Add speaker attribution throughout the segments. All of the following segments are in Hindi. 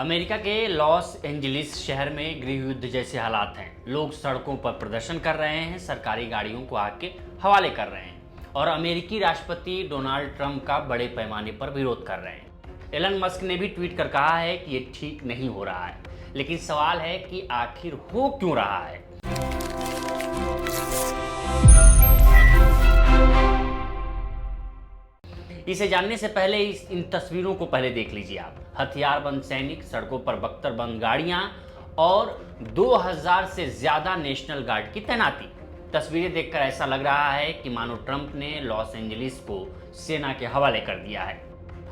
Speaker 1: अमेरिका के लॉस एंजलिस शहर में गृह युद्ध जैसे हालात हैं। लोग सड़कों पर प्रदर्शन कर रहे हैं, सरकारी गाड़ियों को आग के हवाले कर रहे हैं और अमेरिकी राष्ट्रपति डोनाल्ड ट्रंप का बड़े पैमाने पर विरोध कर रहे हैं। एलन मस्क ने भी ट्वीट कर कहा है कि ये ठीक नहीं हो रहा है, लेकिन सवाल है कि आखिर हो क्यों रहा है। इसे जानने से पहले इन तस्वीरों को पहले देख लीजिए आप। हथियारबंद सैनिक, सड़कों पर बख्तरबंद गाड़ियां और 2000 से ज्यादा नेशनल गार्ड की तैनाती। तस्वीरें देखकर ऐसा लग रहा है कि मानो ट्रंप ने लॉस एंजलिस को सेना के हवाले कर दिया है।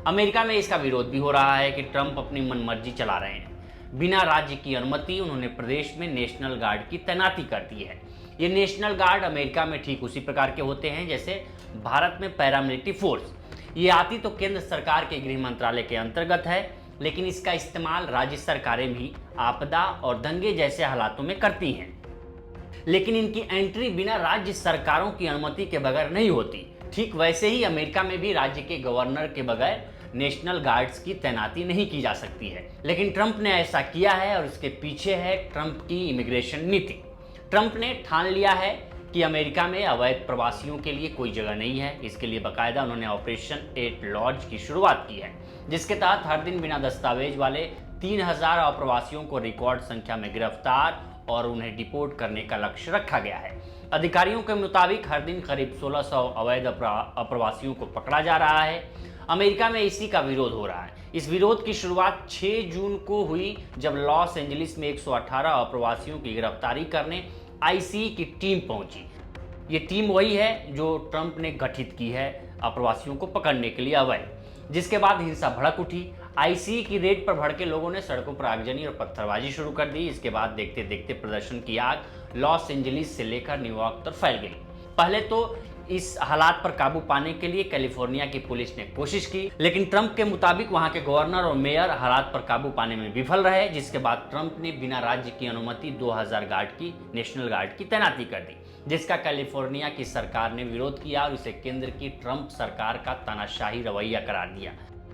Speaker 1: अमेरिका में इसका विरोध भी हो रहा है कि ट्रंप अपनी मनमर्जी चला रहे हैं। बिना राज्य की अनुमति उन्होंने प्रदेश में नेशनल गार्ड की तैनाती कर दी है। ये नेशनल गार्ड अमेरिका में ठीक उसी प्रकार के होते हैं जैसे भारत में पैरामिलिट्री फोर्स। ये आती तो केंद्र सरकार के गृह मंत्रालय के अंतर्गत है, लेकिन इसका इस्तेमाल राज्य सरकारें भी आपदा और दंगे जैसे हालातों में करती हैं। लेकिन इनकी एंट्री बिना राज्य सरकारों की अनुमति के बगैर नहीं होती। ठीक वैसे ही अमेरिका में भी राज्य के गवर्नर के बगैर नेशनल गार्ड्स की तैनाती नहीं की जा सकती है। लेकिन ट्रंप ने ऐसा किया है और इसके पीछे है ट्रंप की इमिग्रेशन नीति। ट्रंप ने ठान लिया है कि अमेरिका में अवैध प्रवासियों के लिए कोई जगह नहीं है। इसके लिए बाकायदा उन्होंने ऑपरेशन 8 लॉज की शुरुआत की है, जिसके तहत हर दिन बिना दस्तावेज वाले 3000 अप्रवासियों को रिकॉर्ड संख्या में गिरफ्तार और उन्हें डिपोर्ट करने का लक्ष्य रखा गया है। अधिकारियों के मुताबिक हर दिन करीब 1600 अवैध अप्रवासियों को पकड़ा जा रहा है। अमेरिका में इसी का विरोध हो रहा है। इस विरोध की शुरुआत 6 जून को हुई, जब लॉस एंजलिस में 118 अप्रवासियों की गिरफ्तारी करने आईसीई की टीम पहुंची। ये टीम वही है जो ट्रंप ने गठित की है अप्रवासियों को पकड़ने के लिए अवैध, जिसके बाद हिंसा भड़क उठी। आईसीई की रेड पर भड़के लोगों ने सड़कों पर आगजनी और पत्थरबाजी शुरू कर दी। इसके बाद देखते देखते प्रदर्शन की आग लॉस एंजलिस से लेकर न्यूयॉर्क तक फैल गई। पहले तो इस हालात पर काबू पाने के लिए कैलिफोर्निया की पुलिस ने कोशिश की, लेकिन ट्रंप के मुताबिक वहां के गवर्नर और मेयर हालात पर काबू पाने में विफल रहे, जिसके बाद ट्रंप ने बिना राज्य की अनुमति 2000 गार्ड की नेशनल गार्ड की तैनाती कर दी, जिसका कैलिफोर्निया की सरकार ने विरोध किया और इसे केंद्र की ट्रंप सरकार का तानाशाही रवैया करार दिया।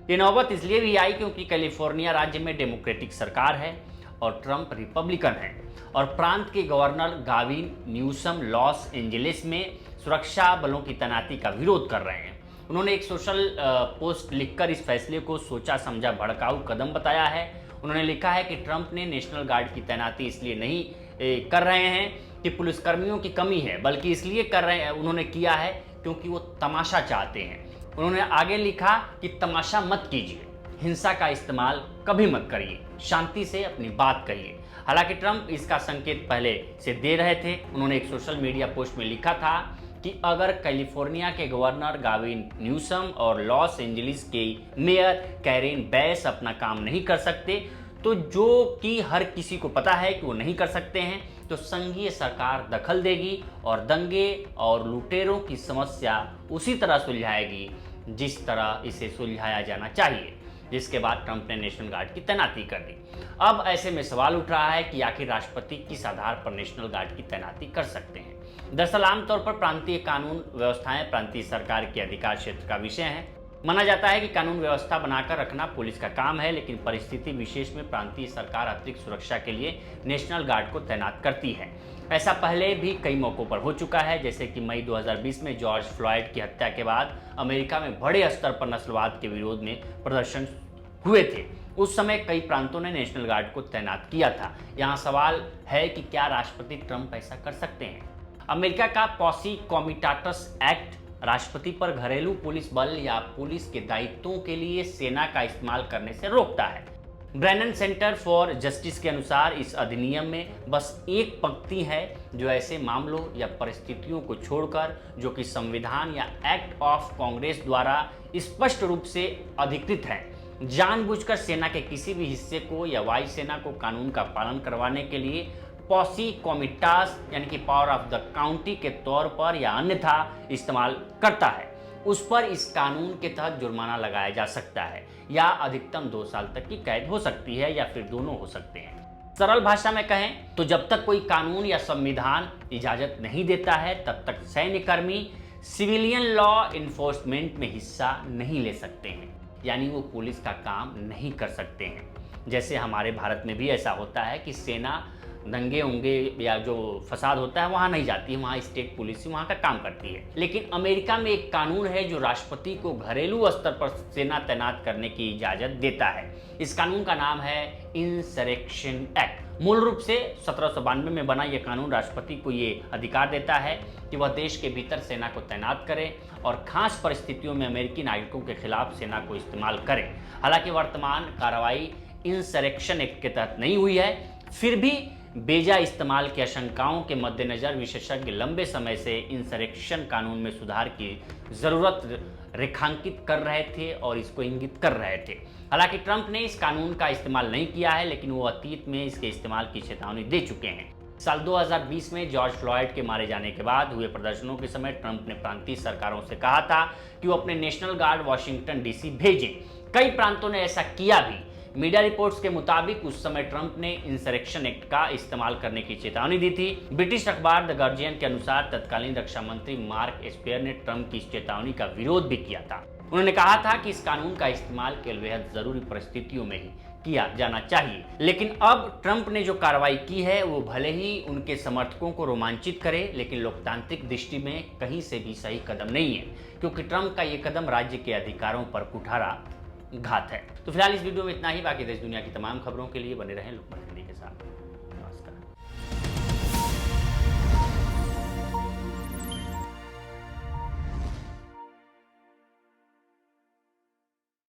Speaker 1: ये नौबत इसलिए भी आई क्योंकि कैलिफोर्निया राज्य में डेमोक्रेटिक सरकार है और ट्रंप रिपब्लिकन है, और प्रांत के governor Gavin Newsom Los Angeles में सुरक्षा बलों की तैनाती का विरोध कर रहे हैं। उन्होंने एक सोशल पोस्ट लिखकर इस फैसले को सोचा समझा भड़काऊ कदम बताया है। उन्होंने लिखा है कि ट्रंप ने नेशनल गार्ड की तैनाती इसलिए नहीं कर रहे हैं कि पुलिसकर्मियों की कमी है, बल्कि इसलिए कर रहे हैं, उन्होंने किया है क्योंकि वो तमाशा चाहते हैं। उन्होंने आगे लिखा कि तमाशा मत कीजिए, हिंसा का इस्तेमाल कभी मत करिए, शांति से अपनी बात कहिए। हालांकि ट्रंप इसका संकेत पहले से दे रहे थे। उन्होंने एक सोशल मीडिया पोस्ट में लिखा था कि अगर कैलिफोर्निया के गवर्नर गाविन न्यूसम और लॉस एंजलिस के मेयर कैरेन बैस अपना काम नहीं कर सकते, तो जो कि हर किसी को पता है कि वो नहीं कर सकते हैं, तो संघीय सरकार दखल देगी और दंगे और लुटेरों की समस्या उसी तरह सुलझाएगी जिस तरह इसे सुलझाया जाना चाहिए। जिसके बाद ट्रंप ने नेशनल गार्ड की तैनाती कर दी। अब ऐसे में सवाल उठ रहा है कि आखिर राष्ट्रपति किस आधार पर नेशनल गार्ड की तैनाती कर सकते हैं। दरअसल आमतौर पर प्रांतीय कानून व्यवस्थाएं प्रांतीय सरकार के अधिकार क्षेत्र का विषय है। माना जाता है कि कानून व्यवस्था बनाकर रखना पुलिस का काम है, लेकिन परिस्थिति विशेष में प्रांतीय सरकार अतिरिक्त सुरक्षा के लिए नेशनल गार्ड को तैनात करती है। ऐसा पहले भी कई मौकों पर हो चुका है, जैसे कि मई 2020 में जॉर्ज फ्लॉयड की हत्या के बाद अमेरिका में बड़े स्तर पर नस्लवाद के विरोध में प्रदर्शन हुए थे। उस समय कई प्रांतों ने नेशनल गार्ड को तैनात किया था। यहाँ सवाल है कि क्या राष्ट्रपति ट्रंप ऐसा कर सकते हैं। अमेरिका का पॉसी कॉमिटाटस एक्ट राष्ट्रपति पर घरेलू पुलिस बल या पुलिस के दायित्वों के लिए सेना का इस्तेमाल करने से रोकता है। ब्रेनन सेंटर फॉर जस्टिस के अनुसार इस अधिनियम में बस एक पंक्ति है जो ऐसे मामलों या परिस्थितियों को छोड़कर, जो कि संविधान या एक्ट ऑफ कांग्रेस द्वारा स्पष्ट रूप से अधिकृत है, जानबूझकर सेना के किसी भी हिस्से को या वायुसेना को कानून का पालन करवाने के लिए पॉसी कॉमिटास यानी कि पावर ऑफ द काउंटी के तौर पर या अन्यथा इस्तेमाल करता है, उस पर इस कानून के तहत जुर्माना लगाया जा सकता है या अधिकतम 2 साल तक की कैद हो सकती है, या फिर दोनों हो सकते हैं। सरल भाषा में कहें तो जब तक कोई कानून या संविधान इजाजत नहीं देता है, तब तक सैन्यकर्मी सिविलियन लॉ इन्फोर्समेंट में हिस्सा नहीं ले सकते हैं, यानी वो पुलिस का काम नहीं कर सकते हैं। जैसे हमारे भारत में भी ऐसा होता है कि सेना दंगे उंगे या जो फसाद होता है वहाँ नहीं जाती है, वहाँ स्टेट पुलिस वहाँ का काम करती है। लेकिन अमेरिका में एक कानून है जो राष्ट्रपति को घरेलू स्तर पर सेना तैनात करने की इजाज़त देता है। इस कानून का नाम है इंसरेक्शन एक्ट। मूल रूप से 1792 में बना यह कानून राष्ट्रपति को ये अधिकार देता है कि वह देश के भीतर सेना को तैनात करे और खास परिस्थितियों में अमेरिकी नागरिकों के खिलाफ सेना को इस्तेमाल करे। हालांकि वर्तमान कार्रवाई इंसरेक्शन एक्ट के तहत नहीं हुई है, फिर भी बेजा इस्तेमाल की आशंकाओं के मद्देनजर विशेषज्ञ लंबे समय से इंसरेक्शन कानून में सुधार की जरूरत रेखांकित कर रहे थे और इसको इंगित कर रहे थे। हालांकि ट्रंप ने इस कानून का इस्तेमाल नहीं किया है, लेकिन वो अतीत में इसके इस्तेमाल की चेतावनी दे चुके हैं। साल 2020 में जॉर्ज फ्लॉयड के मारे जाने के बाद हुए प्रदर्शनों के समय ट्रंप ने प्रांतीय सरकारों से कहा था कि वो अपने नेशनल गार्ड वाशिंगटन डीसी भेजें। कई प्रांतों ने ऐसा किया भी। मीडिया रिपोर्ट्स के मुताबिक उस समय ट्रंप ने इंसरेक्शन एक्ट का इस्तेमाल करने की चेतावनी दी थी। ब्रिटिश अखबार द गार्जियन के अनुसार तत्कालीन रक्षा मंत्री मार्क एस्पेयर ने ट्रंप की इस चेतावनी का विरोध भी किया था। उन्होंने कहा था कि इस कानून का इस्तेमाल केवल बेहद जरूरी परिस्थितियों में ही किया जाना चाहिए। लेकिन अब ट्रंप ने जो कार्रवाई की है वो भले ही उनके समर्थकों को रोमांचित करे, लेकिन लोकतांत्रिक दृष्टि में कहीं से भी सही कदम नहीं है, क्योंकि ट्रंप का ये कदम राज्य के अधिकारों पर कुठारा घात है। तो फिलहाल इस वीडियो में इतना ही। बाकी देश दुनिया की तमाम खबरों के लिए बने रहें लोकमत हिंदी के साथ।